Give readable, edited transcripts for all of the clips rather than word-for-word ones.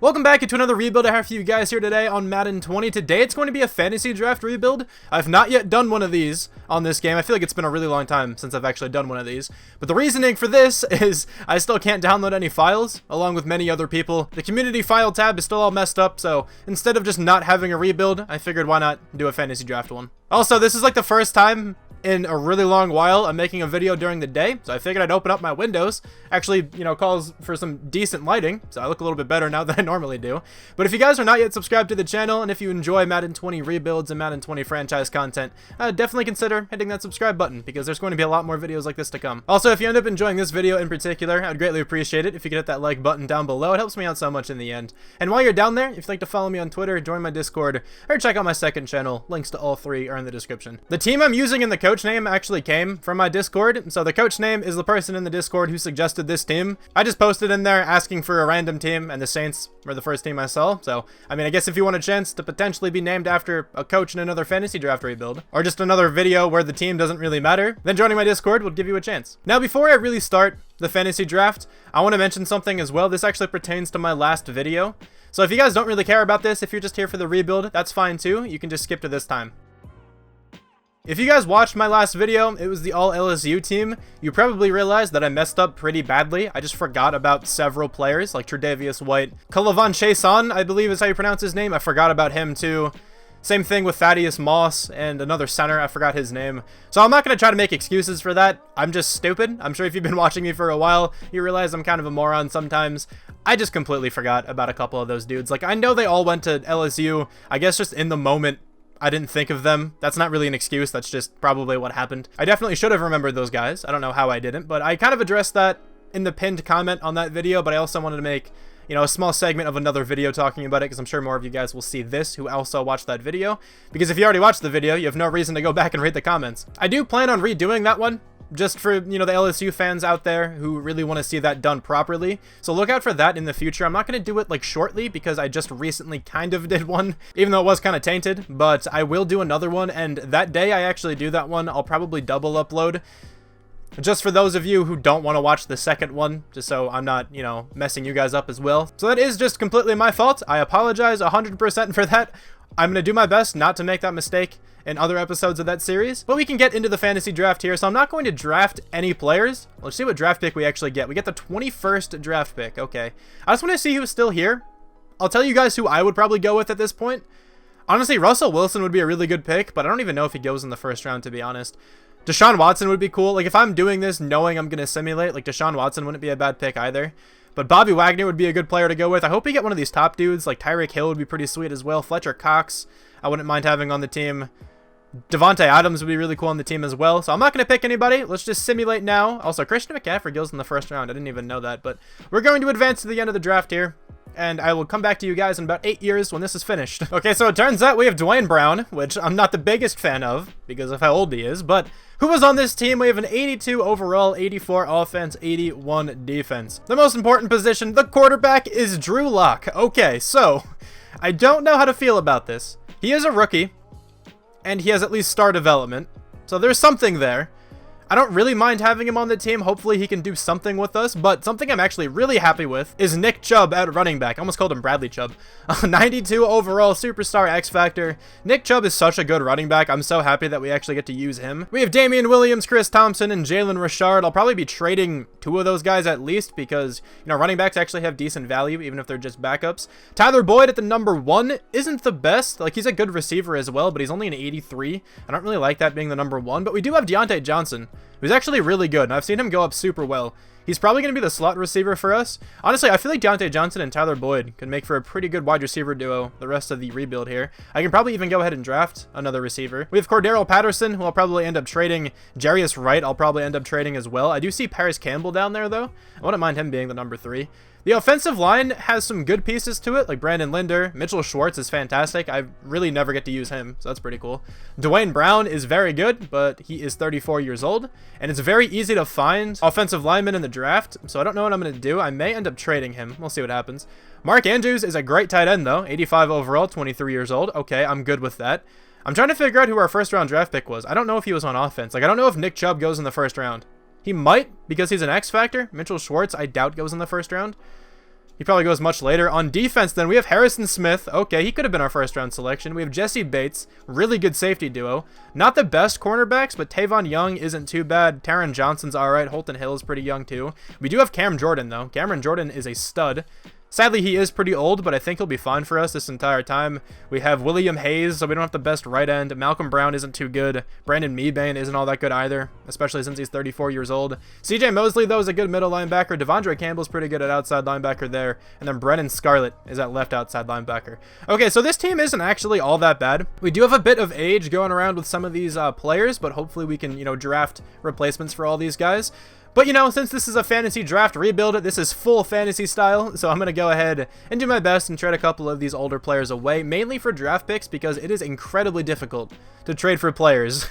Welcome back to another rebuild I have for you guys here today on Madden 20. Today it's going to be a fantasy draft rebuild. I've not yet done one of these on this game. I feel like it's been a really long time since I've actually done one of these. But the reasoning for this is I still can't download any files, along with many other people. The community file tab is still all messed up, so instead of just not having a rebuild, I figured why not do a fantasy draft one. Also, this is like the first time in a really long while I'm making a video during the day, so I figured I'd open up my windows. Actually, calls for some decent lighting, so I look a little bit better now than I normally do. But if you guys are not yet subscribed to the channel, and if you enjoy Madden 20 rebuilds and Madden 20 franchise content, definitely consider hitting that subscribe button, because there's going to be a lot more videos like this to come. Also, if you end up enjoying this video in particular, I'd greatly appreciate it if you could hit that like button down below. It helps me out so much in the end. And while you're down there, if you'd like to follow me on Twitter, join my Discord, or check out my second channel, links to all three are in the description. The team I'm using in the coach name actually came from my Discord, so the coach name is the person in the Discord who suggested this team. I just posted in there asking for a random team, and the Saints were the first team I saw. So, I mean, I guess if you want a chance to potentially be named after a coach in another fantasy draft rebuild, or just another video where the team doesn't really matter, then joining my Discord will give you a chance. Now, before I really start the fantasy draft, I want to mention something as well. This actually pertains to my last video. So if you guys don't really care about this, if you're just here for the rebuild, that's fine too. You can just skip to this time. If you guys watched my last video, it was the all LSU team. You probably realized that I messed up pretty badly. I just forgot about several players like Tre'Davious White. Kalavan Chason, I believe is how you pronounce his name. I forgot about him too. Same thing with Thaddeus Moss and another center. I forgot his name. So I'm not going to try to make excuses for that. I'm just stupid. I'm sure if you've been watching me for a while, you realize I'm kind of a moron sometimes. I just completely forgot about a couple of those dudes. Like, I know they all went to LSU. I guess just in the moment, I didn't think of them. That's not really an excuse. That's just probably what happened. I definitely should have remembered those guys. I don't know how I didn't, but I kind of addressed that in the pinned comment on that video, but I also wanted to make, a small segment of another video talking about it, because I'm sure more of you guys will see this who also watched that video. Because if you already watched the video, you have no reason to go back and read the comments. I do plan on redoing that one, just for, the LSU fans out there who really want to see that done properly. So look out for that in the future. I'm not going to do it like shortly, because I just recently kind of did one, even though it was kind of tainted, but I will do another one. And that day I actually do that one, I'll probably double upload, just for those of you who don't want to watch the second one, just so I'm not, messing you guys up as well. So that is just completely my fault. I apologize 100% for that. I'm going to do my best not to make that mistake in other episodes of that series, but we can get into the fantasy draft here. So I'm not going to draft any players. Let's see what draft pick we actually get. We get the 21st draft pick. Okay. I just want to see who's still here. I'll tell you guys who I would probably go with at this point. Honestly, Russell Wilson would be a really good pick, but I don't even know if he goes in the first round, to be honest. Deshaun Watson would be cool. Like, if I'm doing this knowing I'm going to simulate, like, Deshaun Watson wouldn't be a bad pick either. But Bobby Wagner would be a good player to go with. I hope we get one of these top dudes. Like, Tyreek Hill would be pretty sweet as well. Fletcher Cox, I wouldn't mind having on the team. Devontae Adams would be really cool on the team as well. So I'm not going to pick anybody. Let's just simulate now. Also, Christian McCaffrey goes in the first round. I didn't even know that. But we're going to advance to the end of the draft here, and I will come back to you guys in about 8 years when this is finished. Okay, so it turns out we have Dwayne Brown, which I'm not the biggest fan of because of how old he is, but who was on this team? We have an 82 overall, 84 offense, 81 defense. The most important position, the quarterback, is Drew Lock. Okay, so I don't know how to feel about this. He is a rookie, and he has at least star development, so there's something there. I don't really mind having him on the team. Hopefully he can do something with us, but something I'm actually really happy with is Nick Chubb at running back. I almost called him Bradley Chubb. 92 overall, superstar X Factor. Nick Chubb is such a good running back. I'm so happy that we actually get to use him. We have Damian Williams, Chris Thompson, and Jalen Richard. I'll probably be trading two of those guys at least because, running backs actually have decent value, even if they're just backups. Tyler Boyd at the number 1 isn't the best. Like, he's a good receiver as well, but he's only an 83. I don't really like that being the number 1, but we do have Deontay Johnson, who's actually really good, and I've seen him go up super well. He's probably going to be the slot receiver for us. Honestly, I feel like Deontay Johnson and Tyler Boyd could make for a pretty good wide receiver duo the rest of the rebuild here. I can probably even go ahead and draft another receiver. We have Cordero Patterson, who I'll probably end up trading. Jarius Wright, I'll probably end up trading as well. I do see Paris Campbell down there, though. I wouldn't mind him being the number 3. The offensive line has some good pieces to it, like Brandon Linder. Mitchell Schwartz is fantastic. I really never get to use him, so that's pretty cool. Dwayne Brown is very good, but he is 34 years old, and it's very easy to find offensive linemen in the draft, so I don't know what I'm going to do. I may end up trading him. We'll see what happens. Mark Andrews is a great tight end, though. 85 overall, 23 years old. Okay, I'm good with that. I'm trying to figure out who our first round draft pick was. I don't know if he was on offense. Like, I don't know if Nick Chubb goes in the first round. He might, because he's an X factor. Mitchell Schwartz, I doubt, goes in the first round. He probably goes much later. On defense, then, we have Harrison Smith. Okay, he could have been our first-round selection. We have Jesse Bates, really good safety duo. Not the best cornerbacks, but Tavon Young isn't too bad. Taron Johnson's all right. Holton Hill is pretty young, too. We do have Cam Jordan, though. Cameron Jordan is a stud. Sadly, he is pretty old, but I think he'll be fine for us this entire time. We have William Hayes, so we don't have the best right end. Malcolm Brown isn't too good. Brandon Meebane isn't all that good either, especially since he's 34 years old. CJ Mosley, though, is a good middle linebacker. Devondre Campbell's pretty good at outside linebacker there. And then Brennan Scarlett is at left outside linebacker. Okay, so this team isn't actually all that bad. We do have a bit of age going around with some of these players, but hopefully we can, draft replacements for all these guys. But, since this is a fantasy draft rebuild, this is full fantasy style, so I'm going to go ahead and do my best and trade a couple of these older players away, mainly for draft picks, because it is incredibly difficult to trade for players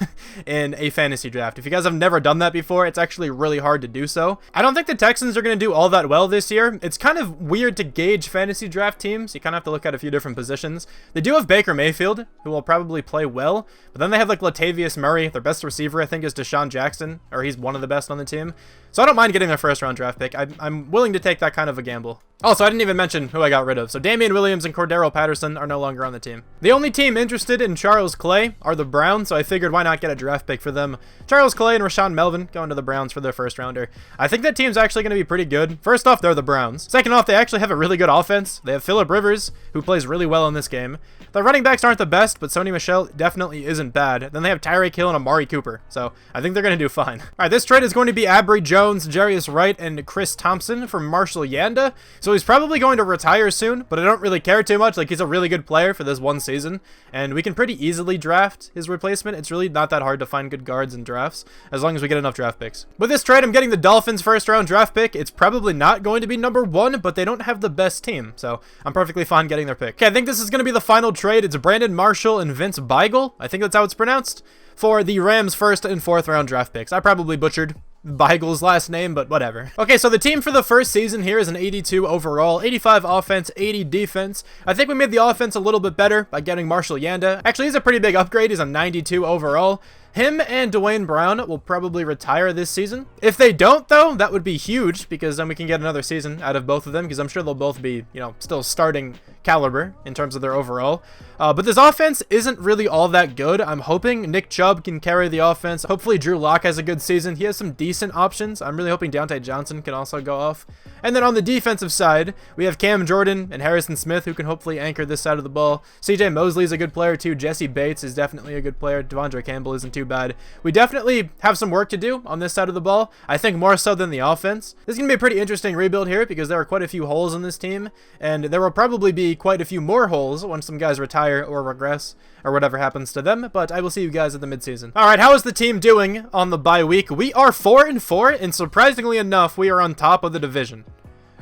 in a fantasy draft. If you guys have never done that before, it's actually really hard to do so. I don't think the Texans are going to do all that well this year. It's kind of weird to gauge fantasy draft teams. You kind of have to look at a few different positions. They do have Baker Mayfield, who will probably play well, but then they have, Latavius Murray. Their best receiver, I think, is Deshaun Jackson, or he's one of the best on the team. So I don't mind getting their first-round draft pick. I'm willing to take that kind of a gamble. Also, I didn't even mention who I got rid of. So Damian Williams and Cordero Patterson are no longer on the team. The only team interested in Charles Clay are the Browns, so I figured why not get a draft pick for them. Charles Clay and Rashawn Melvin going to the Browns for their first-rounder. I think that team's actually going to be pretty good. First off, they're the Browns. Second off, they actually have a really good offense. They have Phillip Rivers, who plays really well in this game. The running backs aren't the best, but Sony Michel definitely isn't bad. Then they have Tyreek Hill and Amari Cooper, so I think they're going to do fine. All right, this trade is going to be Abry Jones, Jarius Wright, and Chris Thompson for Marshall Yanda. So he's probably going to retire soon, but I don't really care too much. He's a really good player for this one season, and we can pretty easily draft his replacement. It's really not that hard to find good guards in drafts, as long as we get enough draft picks. With this trade, I'm getting the Dolphins' first-round draft pick. It's probably not going to be number 1, but they don't have the best team, so I'm perfectly fine getting their pick. Okay, I think this is going to be the final trade. It's Brandon Marshall and Vince Beigel. I think that's how it's pronounced. For the Rams' first and fourth round draft picks. I probably butchered Beigel's last name, but whatever. Okay, so the team for the first season here is an 82 overall, 85 offense, 80 defense. I think we made the offense a little bit better by getting Marshall Yanda. Actually, he's a pretty big upgrade. He's a 92 overall. Him and Dwayne Brown will probably retire this season. If they don't, though, that would be huge, because then we can get another season out of both of them, because I'm sure they'll both be, still starting caliber in terms of their overall. But this offense isn't really all that good. I'm hoping Nick Chubb can carry the offense. Hopefully Drew Lock has a good season. He has some decent options. I'm really hoping Deontay Johnson can also go off. And then on the defensive side, we have Cam Jordan and Harrison Smith, who can hopefully anchor this side of the ball. CJ Mosley is a good player too. Jesse Bates is definitely a good player. Devondre Campbell isn't too bad. We definitely have some work to do on this side of the ball. I think more so than the offense. This is going to be a pretty interesting rebuild here, because there are quite a few holes in this team, and there will probably be quite a few more holes once some guys retire or regress or whatever happens to them, but I will see you guys at the midseason. All right, how is the team doing on the bye week? We are 4-4, and surprisingly enough, we are on top of the division.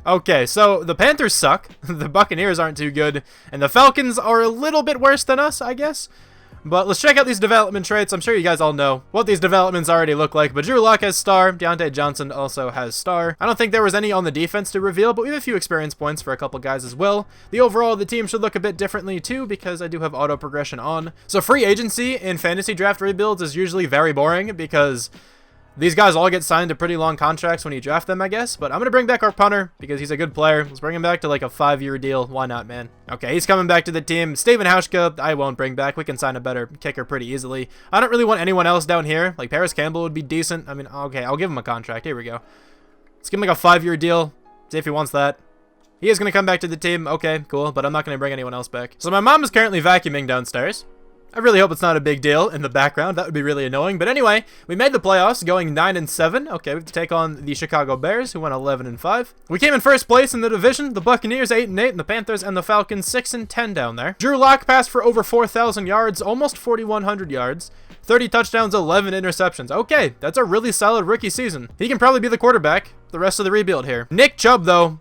Okay, so the Panthers suck, the Buccaneers aren't too good, and the Falcons are a little bit worse than us, I guess. But let's check out these development traits. I'm sure you guys all know what these developments already look like, but Drew Lock has star. Deontay Johnson also has star. I don't think there was any on the defense to reveal, but we have a few experience points for a couple guys as well. The overall of the team should look a bit differently too, because I do have auto progression on. So free agency in fantasy draft rebuilds is usually very boring, because these guys all get signed to pretty long contracts when you draft them, I guess. But I'm going to bring back our punter because he's a good player. Let's bring him back to a 5-year deal. Why not, man? Okay, he's coming back to the team. Steven Hauschka, I won't bring back. We can sign a better kicker pretty easily. I don't really want anyone else down here. Paris Campbell would be decent. I mean, okay, I'll give him a contract. Here we go. Let's give him a 5-year deal. See if he wants that. He is going to come back to the team. Okay, cool. But I'm not going to bring anyone else back. So my mom is currently vacuuming downstairs. I really hope it's not a big deal in the background. That would be really annoying. But anyway, we made the playoffs going 9-7. Okay, we have to take on the Chicago Bears, who went 11-5. We came in first place in the division. The Buccaneers 8-8, and the Panthers and the Falcons 6-10 down there. Drew Lock passed for over 4,000 yards, almost 4,100 yards. 30 touchdowns, 11 interceptions. Okay, that's a really solid rookie season. He can probably be the quarterback the rest of the rebuild here. Nick Chubb, though,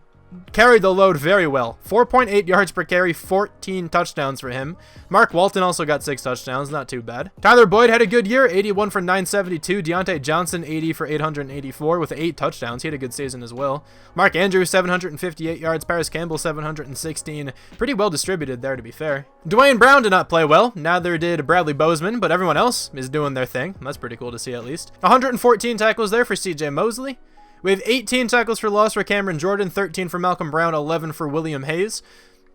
carried the load very well. 4.8 yards per carry, 14 touchdowns for him. Mark Walton also got 6 touchdowns, not too bad. Tyler Boyd had a good year, 81 for 972. Deontay Johnson, 80 for 884 with 8 touchdowns. He had a good season as well. Mark Andrews, 758 yards. Paris Campbell, 716. Pretty well distributed there, to be fair. Dwayne Brown did not play well. Neither did Bradley Bozeman, but everyone else is doing their thing. That's pretty cool to see, at least. 114 tackles there for CJ Mosley. We have 18 tackles for loss for Cameron Jordan, 13 for Malcolm Brown, 11 for William Hayes.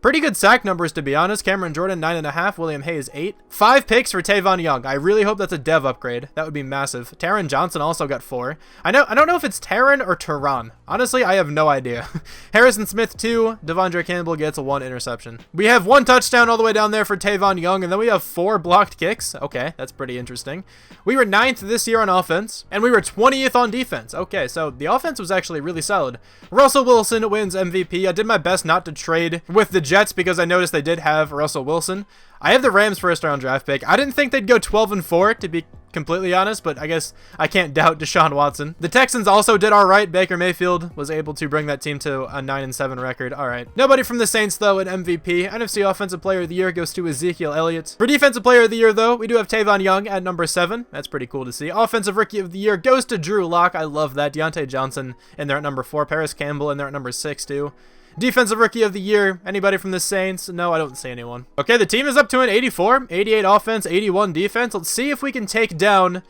Pretty good sack numbers, to be honest. Cameron Jordan, 9.5. William Hayes, 8. 5 picks for Tavon Young. I really hope that's a dev upgrade. That would be massive. Taron Johnson also got 4. I don't know if it's Taron or Teron. Honestly, I have no idea. Harrison Smith, 2. Devondre Campbell gets 1 interception. We have 1 touchdown all the way down there for Tavon Young, and then we have 4 blocked kicks. Okay, that's pretty interesting. We were 9th this year on offense, and we were 20th on defense. Okay, so the offense was actually really solid. Russell Wilson wins MVP. I did my best not to trade with the Jets because I noticed they did have Russell Wilson. I have the Rams first round draft pick. I didn't think they'd go 12-4, to be completely honest, but I guess I can't doubt Deshaun Watson. The Texans also did all right. Baker Mayfield was able to bring that team to a 9-7 record. All right. Nobody from the Saints, though, at MVP. NFC Offensive Player of the Year goes to Ezekiel Elliott. For Defensive Player of the Year, though, we do have Tavon Young at number 7. That's pretty cool to see. Offensive Rookie of the Year goes to Drew Lock. I love that. Deontay Johnson in there at number 4. Paris Campbell in there at number 6, too. Defensive Rookie of the Year, anybody from the Saints? No, I don't see anyone. Okay, the team is up to an 84, 88 offense, 81 defense. Let's see if we can take down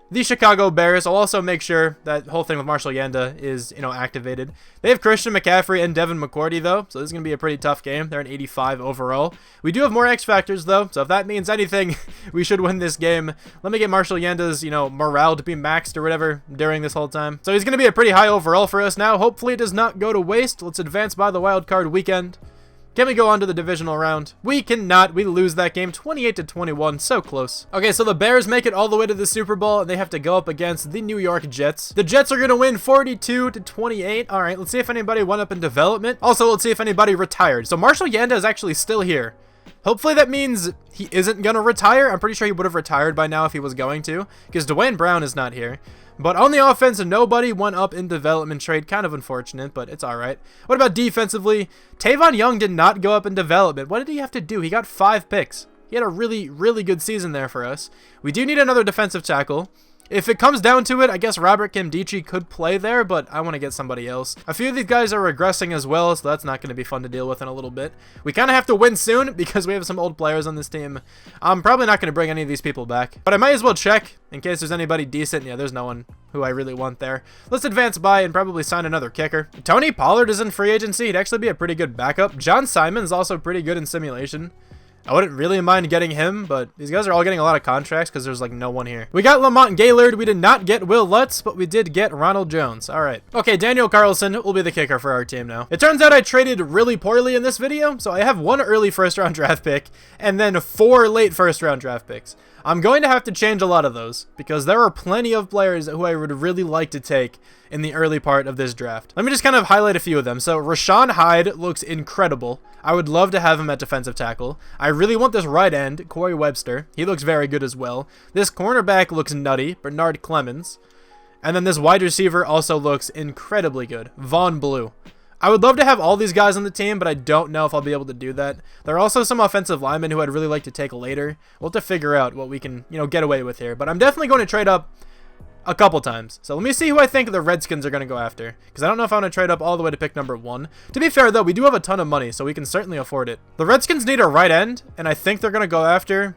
the Chicago Bears. I'll also make sure that whole thing with Marshall Yanda is, activated. They have Christian McCaffrey and Devin McCourty, though, so this is going to be a pretty tough game. They're an 85 overall. We do have more X Factors, though, so if that means anything, we should win this game. Let me get Marshall Yanda's, morale to be maxed or whatever during this whole time. So he's going to be a pretty high overall for us now. Hopefully it does not go to waste. Let's advance by the wild card weekend. Can we go on to the divisional round? We cannot. We lose that game 28-21. So close. Okay, so the Bears make it all the way to the Super Bowl, and they have to go up against the New York Jets. The Jets are going to win 42-28. All right, let's see if anybody went up in development. Also, let's see if anybody retired. So Marshall Yanda is actually still here. Hopefully that means he isn't going to retire. I'm pretty sure he would have retired by now if he was going to, because Dwayne Brown is not here. But on the offense, nobody went up in development trade. Kind of unfortunate, but it's all right. What about defensively? Tavon Young did not go up in development. What did he have to do? He got 5 picks. He had a really, really good season there for us. We do need another defensive tackle. If it comes down to it, I guess Robert Kimdichie could play there, but I want to get somebody else. A few of these guys are regressing as well, so that's not going to be fun to deal with in a little bit. We kind of have to win soon because we have some old players on this team. I'm probably not going to bring any of these people back, but I might as well check in case there's anybody decent. Yeah, there's no one who I really want there. Let's advance by and probably sign another kicker. Tony Pollard is in free agency. He'd actually be a pretty good backup. John Simon's also pretty good in simulation. I wouldn't really mind getting him, but these guys are all getting a lot of contracts because there's like no one here. We got Lamont Gaylord. We did not get Will Lutz, but we did get Ronald Jones. All right. Okay, Daniel Carlson will be the kicker for our team now. It turns out I traded really poorly in this video, so I have 1 early first-round draft pick and then 4 late first-round draft picks. I'm going to have to change a lot of those because there are plenty of players who I would really like to take in the early part of this draft. Let me just kind of highlight a few of them. So Rashawn Hyde looks incredible. I would love to have him at defensive tackle. I really want this right end, Corey Webster. He looks very good as well. This cornerback looks nutty, Bernard Clemens. And then this wide receiver also looks incredibly good, Vaughn Blue. I would love to have all these guys on the team, but I don't know if I'll be able to do that. There are also some offensive linemen who I'd really like to take later. We'll have to figure out what we can, get away with here. But I'm definitely going to trade up a couple times. So let me see who I think the Redskins are going to go after, because I don't know if I want to trade up all the way to pick number 1. To be fair, though, we do have a ton of money, so we can certainly afford it. The Redskins need a right end, and I think they're going to go after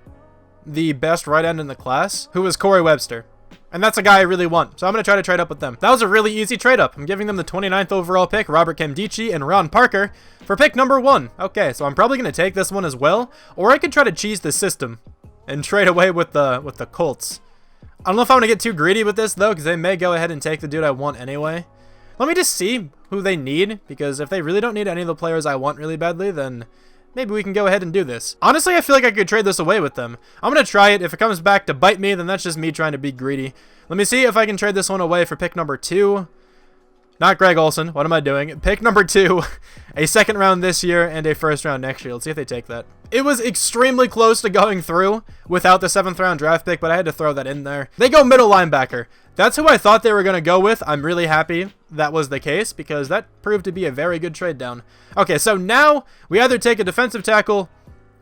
the best right end in the class, who is Corey Webster. And that's a guy I really want, so I'm going to try to trade up with them. That was a really easy trade up. I'm giving them the 29th overall pick, Robert Kimdichie and Ron Parker, for pick number 1. Okay, so I'm probably going to take this one as well, or I could try to cheese the system and trade away with the Colts. I don't know if I want to get too greedy with this, though, because they may go ahead and take the dude I want anyway. Let me just see who they need, because if they really don't need any of the players I want really badly, then maybe we can go ahead and do this. Honestly, I feel like I could trade this away with them. I'm going to try it. If it comes back to bite me, then that's just me trying to be greedy. Let me see if I can trade this one away for pick number 2. Not Greg Olson. What am I doing? Pick number 2, a 2nd round this year and a 1st round next year. Let's see if they take that. It was extremely close to going through without the 7th round draft pick, but I had to throw that in there. They go middle linebacker. That's who I thought they were going to go with. I'm really happy that was the case because that proved to be a very good trade down. Okay, so now we either take a defensive tackle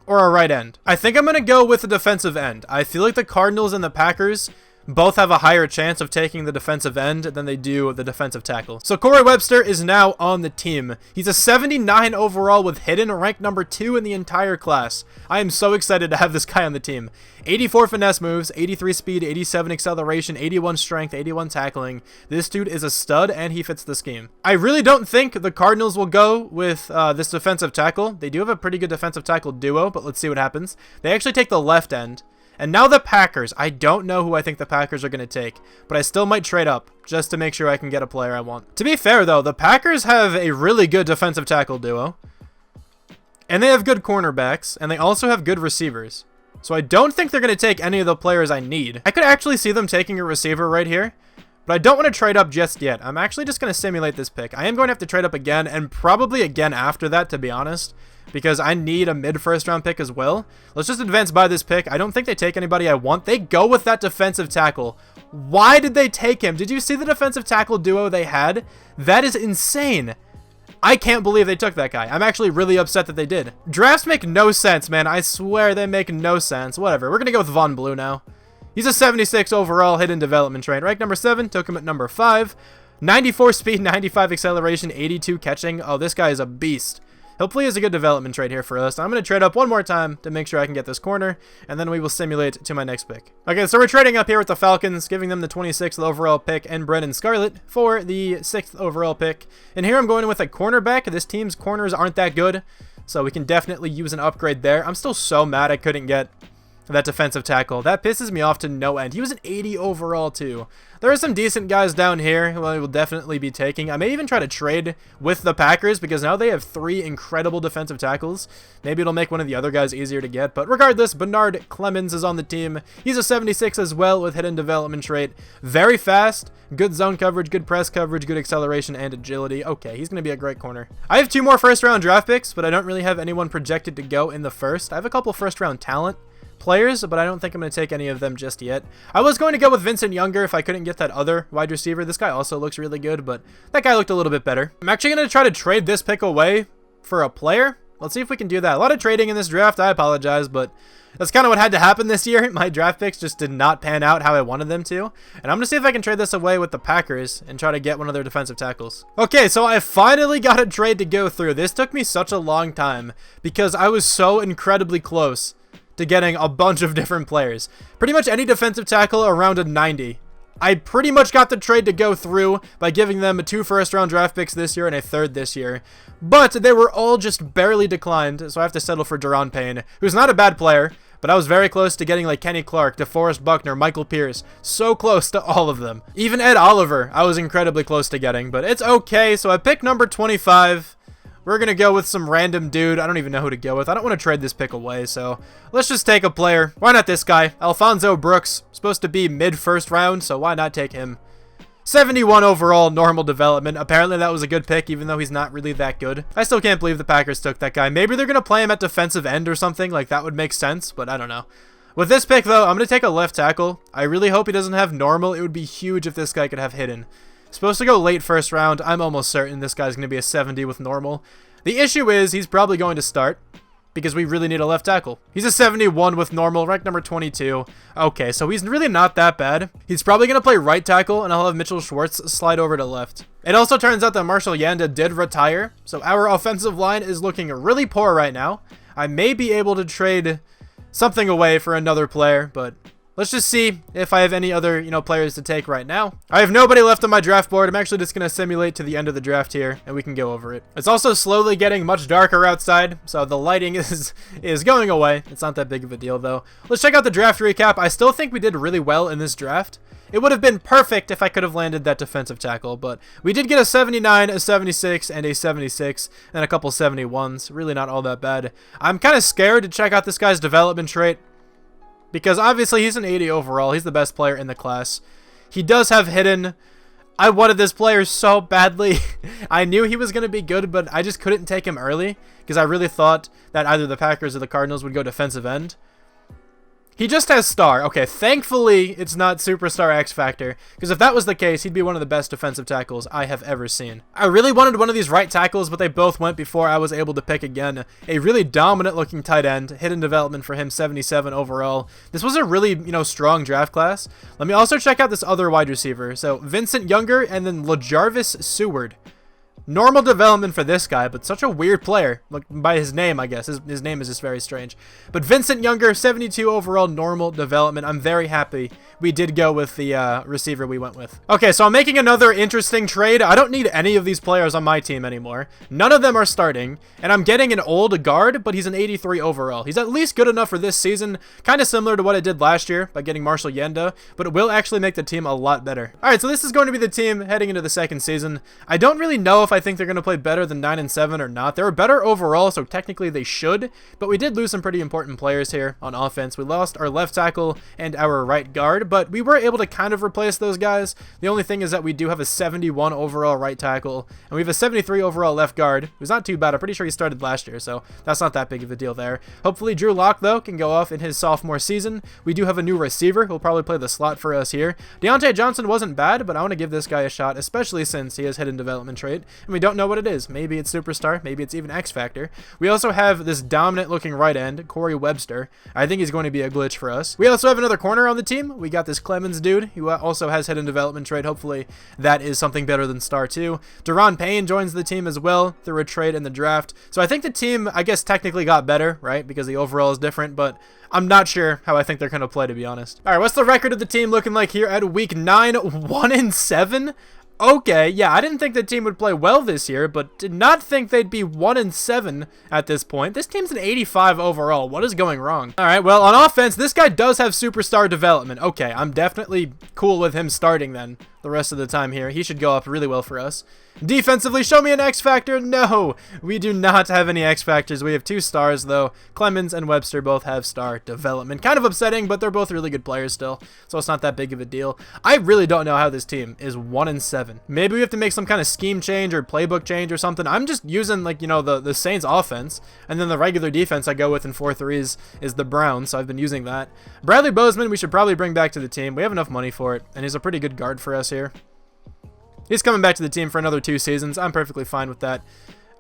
or a right end. I think I'm going to go with the defensive end. I feel like the Cardinals and the Packers both have a higher chance of taking the defensive end than they do the defensive tackle. So Corey Webster is now on the team. He's a 79 overall with hidden, ranked number 2 in the entire class. I am so excited to have this guy on the team. 84 finesse moves, 83 speed, 87 acceleration, 81 strength, 81 tackling. This dude is a stud, and he fits the scheme. I really don't think the Cardinals will go with this defensive tackle. They do have a pretty good defensive tackle duo, but let's see what happens. They actually take the left end. And now the Packers. I don't know who I think the Packers are going to take, but I still might trade up just to make sure I can get a player I want. To be fair, though, the Packers have a really good defensive tackle duo, and they have good cornerbacks, and they also have good receivers. So I don't think they're going to take any of the players I need. I could actually see them taking a receiver right here, but I don't want to trade up just yet. I'm actually just going to simulate this pick. I am going to have to trade up again, and probably again after that, to be honest, because I need a mid-first round pick as well. Let's just advance by this pick. I don't think they take anybody I want. They go with that defensive tackle. Why did they take him? Did you see the defensive tackle duo they had? That is insane. I can't believe they took that guy. I'm actually really upset that they did. Drafts make no sense, man. I swear they make no sense. Whatever. We're going to go with Von Blue now. He's a 76 overall hidden development trait. Ranked number 7. Took him at number 5. 94 speed, 95 acceleration, 82 catching. Oh, this guy is a beast. Hopefully it's a good development trade here for us. I'm going to trade up one more time to make sure I can get this corner, and then we will simulate to my next pick. Okay, so we're trading up here with the Falcons, giving them the 26th overall pick and Brennan Scarlett for the 6th overall pick. And here I'm going with a cornerback. This team's corners aren't that good, so we can definitely use an upgrade there. I'm still so mad I couldn't get that defensive tackle. That pisses me off to no end. He was an 80 overall too. There are some decent guys down here who I will definitely be taking. I may even try to trade with the Packers because now they have 3 incredible defensive tackles. Maybe it'll make one of the other guys easier to get. But regardless, Bernard Clemens is on the team. He's a 76 as well with hidden development trait. Very fast, good zone coverage, good press coverage, good acceleration, and agility. Okay, he's going to be a great corner. I have 2 more first-round draft picks, but I don't really have anyone projected to go in the first. I have a couple first-round talent players, but I don't think I'm going to take any of them just yet. I was going to go with Vincent Younger if I couldn't get that other wide receiver. This guy also looks really good, but that guy looked a little bit better. I'm actually going to try to trade this pick away for a player. Let's see if we can do that. A lot of trading in this draft. I apologize, but that's kind of what had to happen this year. My draft picks just did not pan out how I wanted them to. And I'm going to see if I can trade this away with the Packers and try to get one of their defensive tackles. Okay, so I finally got a trade to go through. This took me such a long time because I was so incredibly close to getting a bunch of different players. Pretty much any defensive tackle around a 90. I pretty much got the trade to go through by giving them 2 first-round draft picks this year and a 3rd this year. But they were all just barely declined, so I have to settle for Daron Payne, who's not a bad player, but I was very close to getting like Kenny Clark, DeForest Buckner, Michael Pierce. So close to all of them. Even Ed Oliver, I was incredibly close to getting, but it's okay. So I picked number 25. We're going to go with some random dude. I don't even know who to go with. I don't want to trade this pick away, so let's just take a player. Why not this guy? Alfonso Brooks. Supposed to be mid-first round, so why not take him? 71 overall, normal development. Apparently that was a good pick, even though he's not really that good. I still can't believe the Packers took that guy. Maybe they're going to play him at defensive end or something. Like, that would make sense, but I don't know. With this pick, though, I'm going to take a left tackle. I really hope he doesn't have normal. It would be huge if this guy could have hidden. Supposed to go late first round. I'm almost certain this guy's going to be a 70 with normal. The issue is he's probably going to start because we really need a left tackle. He's a 71 with normal, ranked number 22. Okay, so he's really not that bad. He's probably going to play right tackle, and I'll have Mitchell Schwartz slide over to left. It also turns out that Marshall Yanda did retire, so our offensive line is looking really poor right now. I may be able to trade something away for another player, but let's just see if I have any other, players to take right now. I have nobody left on my draft board. I'm actually just going to simulate to the end of the draft here, and we can go over it. It's also slowly getting much darker outside, so the lighting is going away. It's not that big of a deal, though. Let's check out the draft recap. I still think we did really well in this draft. It would have been perfect if I could have landed that defensive tackle, but we did get a 79, a 76, and a 76, and a couple 71s. Really not all that bad. I'm kind of scared to check out this guy's development trait, because obviously he's an 80 overall. He's the best player in the class. He does have hidden. I wanted this player so badly. I knew he was going to be good, but I just couldn't take him early because I really thought that either the Packers or the Cardinals would go defensive end. He just has star. Okay, thankfully it's not superstar X Factor, because if that was the case, he'd be one of the best defensive tackles I have ever seen. I really wanted one of these right tackles, but they both went before I was able to pick again. A really dominant looking tight end, hidden development for him, 77 overall. This was a really, strong draft class. Let me also check out this other wide receiver. So Vincent Younger and then LaJarvis Seward. Normal development for this guy, but such a weird player. Look, by his name, I guess. His name is just very strange. But Vincent Younger, 72 overall, normal development. I'm very happy we did go with the receiver we went with. Okay, so I'm making another interesting trade. I don't need any of these players on my team anymore. None of them are starting. And I'm getting an old guard, but he's an 83 overall. He's at least good enough for this season. Kind of similar to what I did last year by getting Marshall Yanda, but it will actually make the team a lot better. All right, so this is going to be the team heading into the second season. I don't really know if I think they're going to play better than 9-7 or not. They were better overall, so technically they should, but we did lose some pretty important players here on offense. We lost our left tackle and our right guard, but we were able to kind of replace those guys. The only thing is that we do have a 71 overall right tackle, and we have a 73 overall left guard, who's not too bad. I'm pretty sure he started last year, so that's not that big of a deal there. Hopefully Drew Lock, though, can go off in his sophomore season. We do have a new receiver who'll probably play the slot for us here. Deontay Johnson wasn't bad, but I want to give this guy a shot, especially since he has hidden development trait, and we don't know what it is. Maybe it's superstar, maybe it's even X Factor. We also have this dominant looking right end, Corey Webster. I think he's going to be a glitch for us. We also have another corner on the team. We got this Clemens dude, who also has hidden development trait. Hopefully that is something better than star 2. Deron Payne joins the team as well through a trade in the draft. So I think the team, I guess, technically got better, right? Because the overall is different, but I'm not sure how I think they're going to play, to be honest. All right, what's the record of the team looking like here at week 9? 1-7? Okay, yeah, I didn't think the team would play well this year, but did not think they'd be 1-7 at this point. This team's an 85 overall. What is going wrong? All right, well, on offense, this guy does have superstar development. Okay, I'm definitely cool with him starting then the rest of the time here. He should go up really well for us. Defensively, show me an X Factor. No, we do not have any X Factors. We have 2 stars, though. Clemens and Webster both have star development. Kind of upsetting, but they're both really good players still, so it's not that big of a deal. I really don't know how this team is 1-7. Maybe we have to make some kind of scheme change or playbook change or something. I'm just using, like, the Saints offense, and then the regular defense I go with in 4-3s is the Browns, so I've been using that. Bradley Bozeman, we should probably bring back to the team. We have enough money for it, and he's a pretty good guard for us here. He's coming back to the team for another 2 seasons. I'm perfectly fine with that.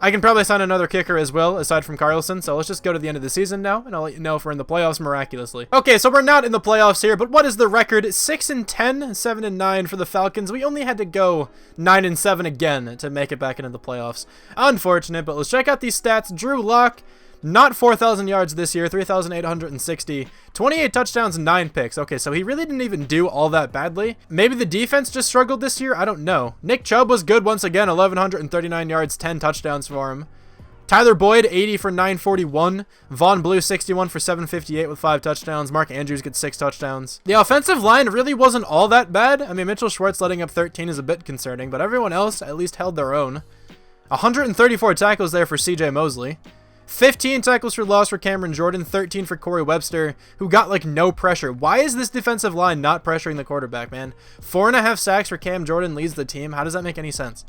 I can probably sign another kicker as well, aside from Carlson, so let's just go to the end of the season now, and I'll let you know if we're in the playoffs miraculously. Okay, so we're not in the playoffs here, but what is the record? 6-10, 7-9 for the Falcons. We only had to go 9-7 again to make it back into the playoffs. Unfortunate, but let's check out these stats. Drew Lock, not 4,000 yards this year, 3,860, 28 touchdowns, 9 picks. Okay, so he really didn't even do all that badly. Maybe the defense just struggled this year? I don't know. Nick Chubb was good once again, 1,139 yards, 10 touchdowns for him. Tyler Boyd, 80 for 941. Vaughn Blue, 61 for 758 with 5 touchdowns. Mark Andrews gets 6 touchdowns. The offensive line really wasn't all that bad. I mean, Mitchell Schwartz letting up 13 is a bit concerning, but everyone else at least held their own. 134 tackles there for CJ Mosley. 15 tackles for loss for Cameron Jordan, 13 for Corey Webster, who got, like, no pressure. Why is this defensive line not pressuring the quarterback, man? 4.5 sacks for Cam Jordan leads the team. How does that make any sense?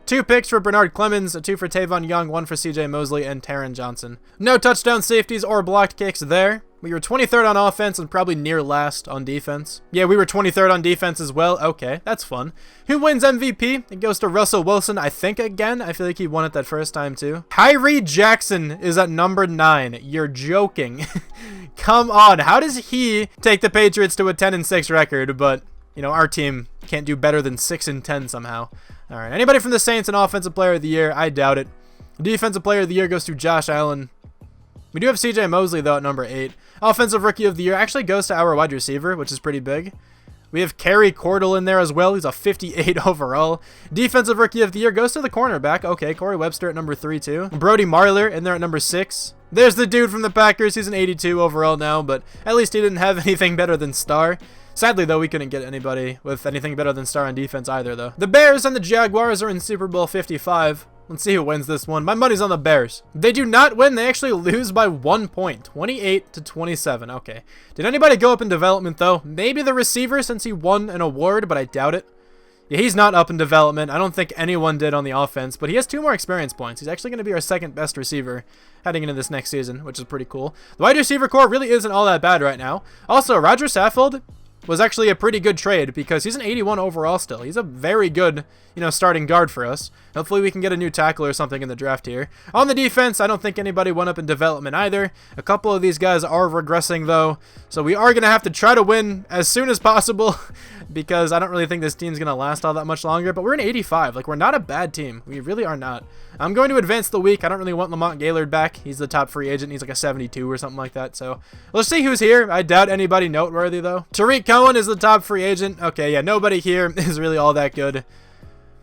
2 picks for Bernard Clemens, 2 for Tavon Young, 1 for CJ Mosley, and Taron Johnson. No touchdown safeties or blocked kicks there. We were 23rd on offense and probably near last on defense. Yeah, we were 23rd on defense as well. Okay, that's fun. Who wins MVP? It goes to Russell Wilson, I think, again. I feel like he won it that first time, too. Tyree Jackson is at number 9. You're joking. Come on. How does he take the Patriots to a 10-6 record, but, our team can't do better than 6-10 somehow? All right, anybody from the Saints an Offensive Player of the Year? I doubt it. Defensive Player of the Year goes to Josh Allen. We do have CJ Mosley, though, at number 8. Offensive Rookie of the Year actually goes to our wide receiver, which is pretty big. We have Kerry Cordell in there as well. He's a 58 overall. Defensive Rookie of the Year goes to the cornerback. Okay, Corey Webster at number 3, too. Brody Marler in there at number 6. There's the dude from the Packers. He's an 82 overall now, but at least he didn't have anything better than star. Sadly, though, we couldn't get anybody with anything better than star on defense either, though. The Bears and the Jaguars are in Super Bowl 55. Let's see who wins this one. My money's on the Bears. They do not win. They actually lose by 1 point. 28-27. Okay. Did anybody go up in development, though? Maybe the receiver, since he won an award, but I doubt it. Yeah, he's not up in development. I don't think anyone did on the offense, but he has 2 more experience points. He's actually going to be our 2nd best receiver heading into this next season, which is pretty cool. The wide receiver core really isn't all that bad right now. Also, Roger Saffold was actually a pretty good trade because he's an 81 overall still. He's a very good, starting guard for us. Hopefully we can get a new tackle or something in the draft here. On the defense, I don't think anybody went up in development either. A couple of these guys are regressing though, so we are going to have to try to win as soon as possible because I don't really think this team's going to last all that much longer, but we're an 85. Like, we're not a bad team. We really are not. I'm going to advance the week. I don't really want Lamont Gaylord back. He's the top free agent. He's like a 72 or something like that, so let's see who's here. I doubt anybody noteworthy though. Tariq Cohen is the top free agent. Okay, yeah, nobody here is really all that good.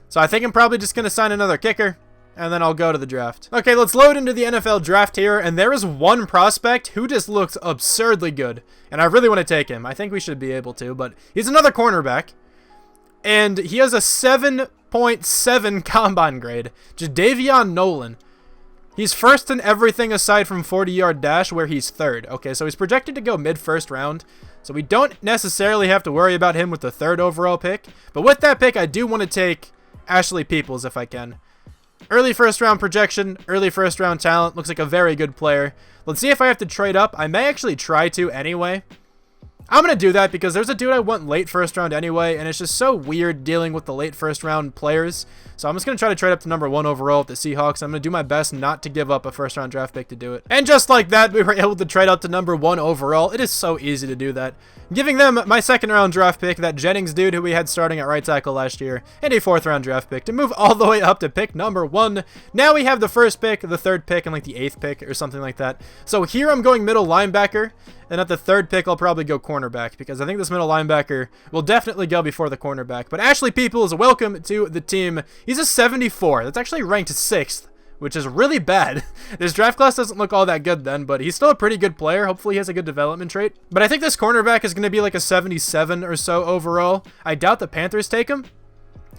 So I think I'm probably just going to sign another kicker, and then I'll go to the draft. Okay, let's load into the NFL draft here, and there is one prospect who just looks absurdly good, and I really want to take him. I think we should be able to, but he's another cornerback, and he has a 7.7 combine grade. Jadavion Nolan. He's first in everything aside from 40-yard dash, where he's 3rd. Okay, so he's projected to go mid-first round, so we don't necessarily have to worry about him with the 3rd overall pick, but with that pick, I do want to take Ashley Peoples if I can. Early 1st round projection, early 1st round talent, looks like a very good player. Let's see if I have to trade up. I may actually try to anyway. I'm going to do that because there's a dude I want late 1st round anyway, and it's just so weird dealing with the late 1st round players. So I'm just going to try to trade up to number 1 overall with the Seahawks. I'm going to do my best not to give up a 1st round draft pick to do it. And just like that, we were able to trade up to number 1 overall. It is so easy to do that. Giving them my 2nd round draft pick, that Jennings dude who we had starting at right tackle last year, and a 4th round draft pick to move all the way up to pick number 1. Now we have the 1st pick, the 3rd pick, and like the 8th pick or something like that. So here I'm going middle linebacker, and at the 3rd pick I'll probably go cornerback because I think this middle linebacker will definitely go before the cornerback. But Ashley Peoples, welcome to the team. He's a 74. That's actually ranked 6th, which is really bad. This draft class doesn't look all that good then, but he's still a pretty good player. Hopefully he has a good development trait. But I think this cornerback is going to be like a 77 or so overall. I doubt the Panthers take him.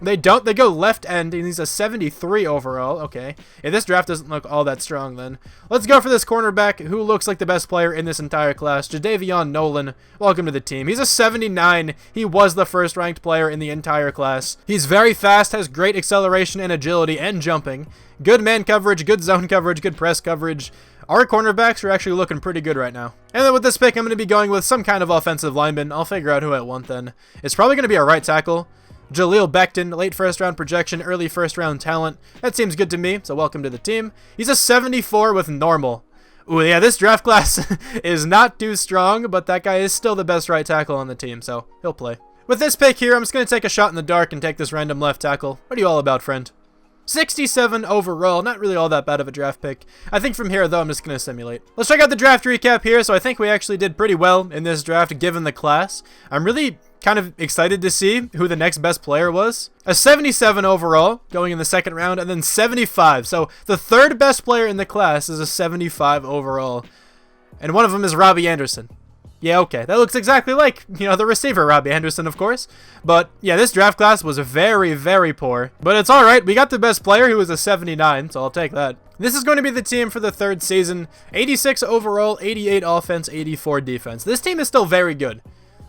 They don't. They go left end, and he's a 73 overall. Okay. Yeah, this draft doesn't look all that strong then. Let's go for this cornerback who looks like the best player in this entire class. Jadavion Nolan. Welcome to the team. He's a 79. He was the 1st ranked player in the entire class. He's very fast, has great acceleration and agility and jumping. Good man coverage, good zone coverage, good press coverage. Our cornerbacks are actually looking pretty good right now. And then with this pick, I'm going to be going with some kind of offensive lineman. I'll figure out who I want then. It's probably going to be a right tackle. Jaleel Becton, late 1st round projection, early 1st round talent. That seems good to me, so welcome to the team. He's a 74 with normal. Ooh, yeah, this draft class is not too strong, but that guy is still the best right tackle on the team, so he'll play. With this pick here, I'm just going to take a shot in the dark and take this random left tackle. What are you all about, friend? 67 overall, not really all that bad of a draft pick. I think from here, though, I'm just going to simulate. Let's check out the draft recap here. So I think we actually did pretty well in this draft, given the class. I'm really kind of excited to see who the next best player was. A 77 overall, going in the 2nd round, and then 75. So the 3rd best player in the class is a 75 overall. And one of them is Robbie Anderson. Yeah, okay. That looks exactly like, the receiver, Robbie Anderson, of course. But, yeah, this draft class was very, very poor. But it's alright. We got the best player, who was a 79, so I'll take that. This is going to be the team for the 3rd season. 86 overall, 88 offense, 84 defense. This team is still very good.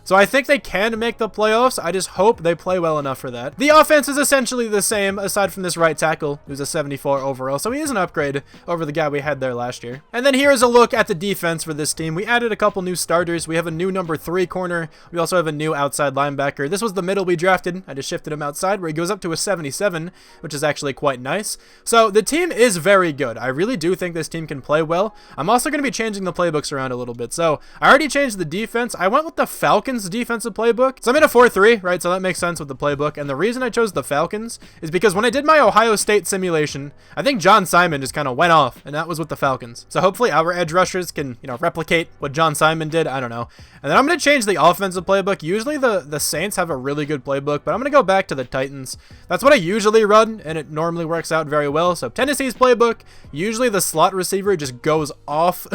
So I think they can make the playoffs. I just hope they play well enough for that. The offense is essentially the same, aside from this right tackle, who's a 74 overall. So he is an upgrade over the guy we had there last year. And then here's a look at the defense for this team. We added a couple new starters. We have a new number 3 corner. We also have a new outside linebacker. This was the middle we drafted. I just shifted him outside, where he goes up to a 77, which is actually quite nice. So the team is very good. I really do think this team can play well. I'm also going to be changing the playbooks around a little bit. So I already changed the defense. I went with the Falcons defensive playbook. So I'm in a 4-3, right? So that makes sense with the playbook. And the reason I chose the Falcons is because when I did my Ohio State simulation, I think John Simon just kind of went off, and that was with the Falcons. So hopefully our edge rushers can, replicate what John Simon did. I don't know. And then I'm going to change the offensive playbook. Usually the Saints have a really good playbook, but I'm going to go back to the Titans. That's what I usually run, and it normally works out very well. So Tennessee's playbook, usually the slot receiver just goes off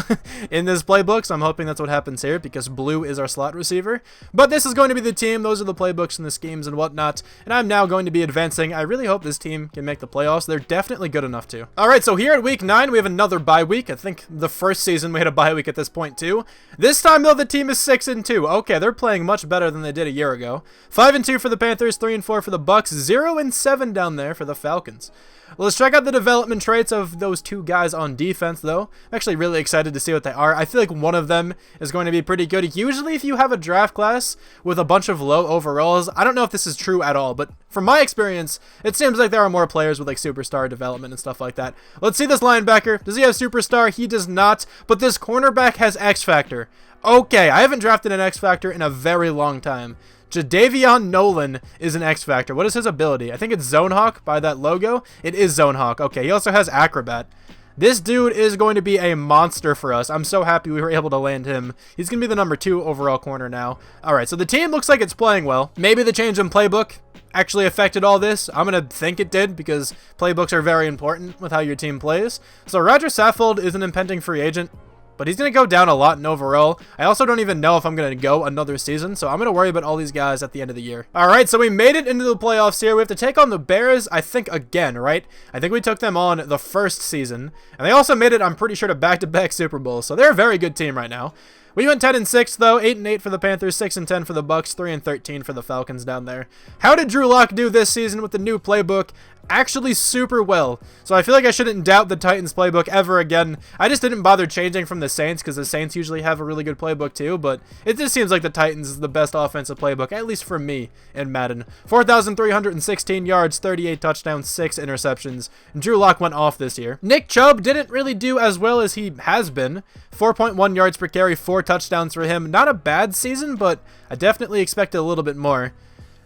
in this playbook. So I'm hoping that's what happens here, because Blue is our slot receiver. But this is going to be the team. Those are the playbooks and the schemes and whatnot. And I'm now going to be advancing. I really hope this team can make the playoffs. They're definitely good enough to. All right, so here at week 9, we have another bye week. I think the first season we had a bye week at this point too. This time though, the team is 6-2. Okay, they're playing much better than they did a year ago. 5-2 for the Panthers, 3-4 for the Bucks, 0-7 down there for the Falcons. Well, let's check out the development traits of those two guys on defense, though. I'm actually really excited to see what they are. I feel like one of them is going to be pretty good. Usually, if you have a draft class with a bunch of low overalls, I don't know if this is true at all, but from my experience, it seems like there are more players with like superstar development and stuff like that. Let's see this linebacker. Does he have superstar? He does not, but this cornerback has X Factor. Okay, I haven't drafted an X Factor in a very long time. Jadavion Nolan is an X Factor. What is his ability? I think it's Zone Hawk by that logo. It is Zone Hawk. Okay, he also has Acrobat. This dude is going to be a monster for us. I'm so happy we were able to land him. He's going to be the number 2 overall corner now. All right, so the team looks like it's playing well. Maybe the change in playbook actually affected all this. I'm going to think it did because playbooks are very important with how your team plays. So Roger Saffold is an impending free agent, but he's going to go down a lot in overall. I also don't even know if I'm going to go another season, so I'm going to worry about all these guys at the end of the year. All right, so we made it into the playoffs here. We have to take on the Bears, I think, again, right? I think we took them on the first season, and they also made it, I'm pretty sure, to back-to-back Super Bowls, so they're a very good team right now. We went 10-6 though, 8-8 for the Panthers, 6-10 for the Bucks, 3-13 for the Falcons down there. How did Drew Lock do this season with the new playbook? Actually super well. So I feel like I shouldn't doubt the Titans playbook ever again. I just didn't bother changing from the Saints because the Saints usually have a really good playbook too, but it just seems like the Titans is the best offensive playbook, at least for me in Madden. 4,316 yards, 38 touchdowns, 6 interceptions. Drew Lock went off this year. Nick Chubb didn't really do as well as he has been. 4.1 yards per carry, 4 touchdowns for him. Not a bad season, but I definitely expected a little bit more.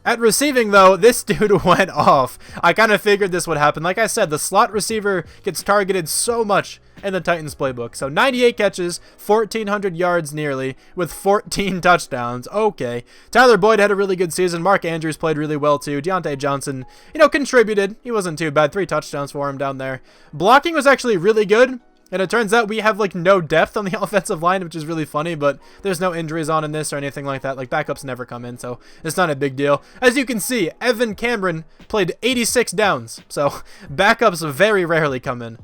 At receiving, though, this dude went off. I kind of figured this would happen. Like I said, the slot receiver gets targeted so much in the Titans playbook. So 98 catches, 1,400 yards nearly, with 14 touchdowns. Okay. Tyler Boyd had a really good season. Mark Andrews played really well, too. Deontay Johnson, contributed. He wasn't too bad. 3 touchdowns for him down there. Blocking was actually really good. And it turns out we have, like, no depth on the offensive line, which is really funny, but there's no injuries on in this or anything like that. Like, backups never come in, so it's not a big deal. As you can see, Evan Cameron played 86 downs, so backups very rarely come in.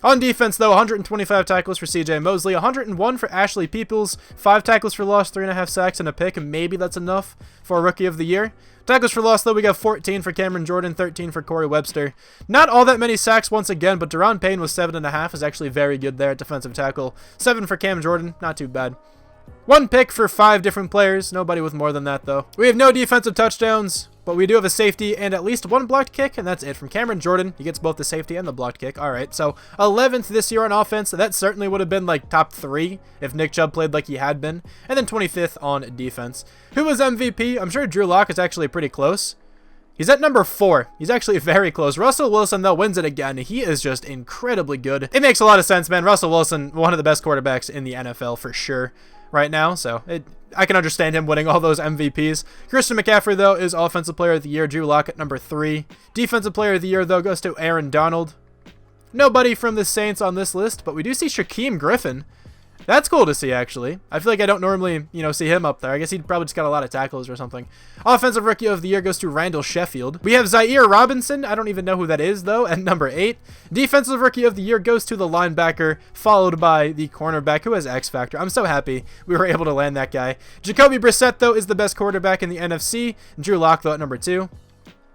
On defense, though, 125 tackles for CJ Mosley, 101 for Ashley Peoples, 5 tackles for loss, 3.5 sacks, and a pick, and maybe that's enough for a Rookie of the Year. Tackles for loss, though, we got 14 for Cameron Jordan, 13 for Corey Webster. Not all that many sacks once again, but Deron Payne with 7.5 is actually very good there at defensive tackle. 7 for Cam Jordan, not too bad. 1 pick for 5 different players, nobody with more than that, though. We have no defensive touchdowns, but we do have a safety and at least 1 blocked kick, and that's it from Cameron Jordan. He gets both the safety and the blocked kick. All right, so 11th this year on offense. That certainly would have been like top 3 if Nick Chubb played like he had been. And then 25th on defense. Who was MVP? I'm sure Drew Lock is actually pretty close. He's at number 4. He's actually very close. Russell Wilson, though, wins it again. He is just incredibly good. It makes a lot of sense, man. Russell Wilson, one of the best quarterbacks in the NFL for sure right now, so I can understand him winning all those MVPs. Christian McCaffrey, though, is Offensive Player of the Year. Drew Lock at number 3. Defensive Player of the Year, though, goes to Aaron Donald. Nobody from the Saints on this list, but we do see Shaquem Griffin. That's cool to see, actually. I feel like I don't normally, see him up there. I guess he probably just got a lot of tackles or something. Offensive Rookie of the Year goes to Randall Sheffield. We have Zaire Robinson. I don't even know who that is, though, at number 8. Defensive Rookie of the Year goes to the linebacker, followed by the cornerback, who has X Factor. I'm so happy we were able to land that guy. Jacoby Brissett, though, is the best quarterback in the NFC. Drew Lock, though, at number 2.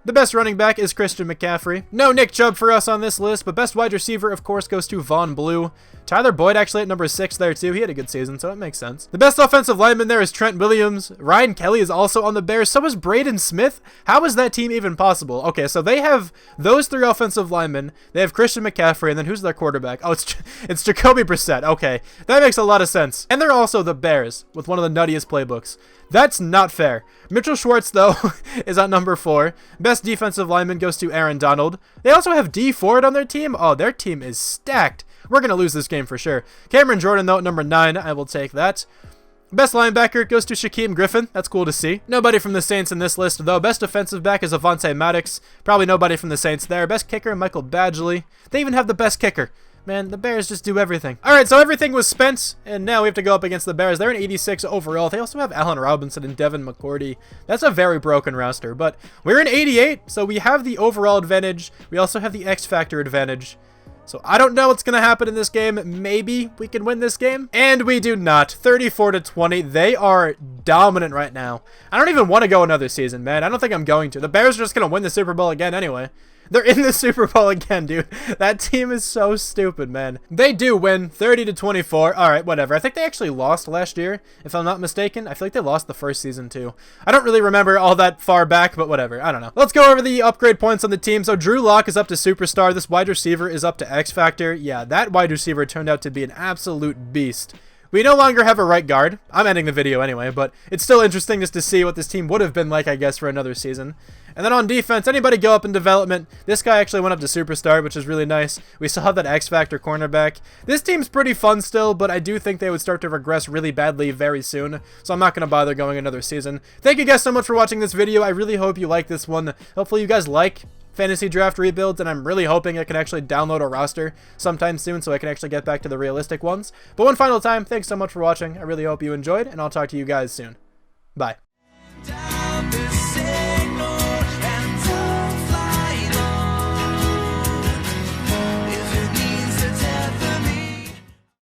The best running back is Christian McCaffrey. No Nick Chubb for us on this list, but best wide receiver, of course, goes to Von Blue. Tyler Boyd actually at number 6 there, too. He had a good season, so it makes sense. The best offensive lineman there is Trent Williams. Ryan Kelly is also on the Bears. So is Braden Smith. How is that team even possible? Okay, so they have those 3 offensive linemen. They have Christian McCaffrey, and then who's their quarterback? Oh, it's Jacoby Brissett. Okay, that makes a lot of sense. And they're also the Bears with one of the nuttiest playbooks. That's not fair. Mitchell Schwartz, though, is at number 4. Best defensive lineman goes to Aaron Donald. They also have D Ford on their team. Oh, their team is stacked. We're going to lose this game for sure. Cameron Jordan, though, at number 9. I will take that. Best linebacker goes to Shaquem Griffin. That's cool to see. Nobody from the Saints in this list, though. Best defensive back is Avonte Maddox. Probably nobody from the Saints there. Best kicker, Michael Badgley. They even have the best kicker. Man, the Bears just do everything. All right, so everything was spent, and now we have to go up against the Bears. They're an 86 overall. They also have Allen Robinson and Devin McCourty. That's a very broken roster, but we're in 88, so we have the overall advantage. We also have the X Factor advantage. So I don't know what's going to happen in this game. Maybe we can win this game. And we do not. 34-20. They are dominant right now. I don't even want to go another season, man. I don't think I'm going to. The Bears are just going to win the Super Bowl again anyway. They're in the Super Bowl again, dude. That team is so stupid, man. They do win 30-24. All right, whatever. I think they actually lost last year, if I'm not mistaken. I feel like they lost the first season, too. I don't really remember all that far back, but whatever. I don't know. Let's go over the upgrade points on the team. So Drew Lock is up to Superstar. This wide receiver is up to X Factor. Yeah, that wide receiver turned out to be an absolute beast. We no longer have a right guard. I'm ending the video anyway, but it's still interesting just to see what this team would have been like, I guess, for another season. And then on defense, anybody go up in development. This guy actually went up to Superstar, which is really nice. We still have that X Factor cornerback. This team's pretty fun still, but I do think they would start to regress really badly very soon, so I'm not going to bother going another season. Thank you guys so much for watching this video. I really hope you like this one. Hopefully you guys like fantasy draft rebuilds, and I'm really hoping I can actually download a roster sometime soon so I can actually get back to the realistic ones. But one final time, thanks so much for watching. I really hope you enjoyed, and I'll talk to you guys soon. Bye.